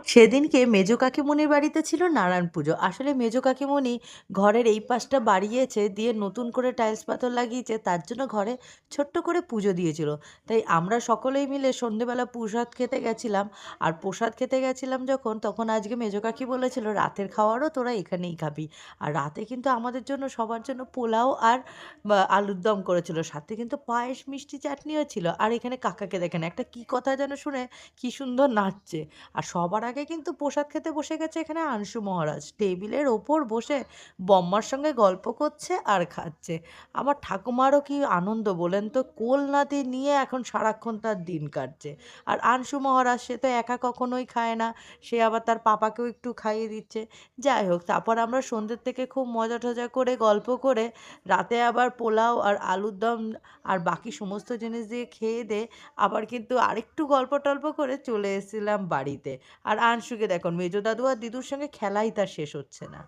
সেদিনকে মেজো কাকিমুনির বাড়িতে ছিল নারায়ণ পুজো। আসলে মেজো কাকিমুনি ঘরের এই পাশটা বাড়িয়েছে, দিয়ে নতুন করে টাইলস পাথর লাগিয়েছে, তার জন্য ঘরে ছোট্ট করে পুজো দিয়েছিল। তাই আমরা সকলেই মিলে সন্ধেবেলা প্রসাদ খেতে গেছিলাম। আর প্রসাদ খেতে গেছিলাম যখন, তখন আজকে মেজো কাকি বলেছিল রাতের খাওয়ারও তোরা এখানেই খাবি। আর রাতে কিন্তু আমাদের জন্য সবার জন্য পোলাও আর আলুর দম করেছিল, সাথে কিন্তু পায়েস মিষ্টি চাটনিও ছিল। আর এখানে কাকাকে দেখেন একটা কি কথা যেন শুনে কি সুন্দর নাচছে। আর সবার আগে কিন্তু প্রসাদ খেতে বসে গেছে এখানে আংশু মহারাজ, টেবিলের ওপর বসে বম্মার সঙ্গে গল্প করছে আর খাচ্ছে। আমার ঠাকুমারও কি আনন্দ বলেন তো, কোল নাতি নিয়ে এখন সারাক্ষণ তার দিন কাটছে। আর আংশু মহারাজ সে তো একা কখনোই খায় না, সে আবার তার পাপাকেও একটু খাইয়ে দিচ্ছে। যাই হোক, তারপর আমরা সন্ধ্যের থেকে খুব মজা টজা করে গল্প করে রাতে আবার পোলাও আর আলুর দম আর বাকি সমস্ত জিনিস দিয়ে খেয়ে দে আবার কিন্তু আরেকটু গল্প টল্প করে চলে এসেছিলাম বাড়িতে। আর আংশুকে দেখুন, মেজো দাদু আর দিদুর সঙ্গে খেলাই তার শেষ হচ্ছে না।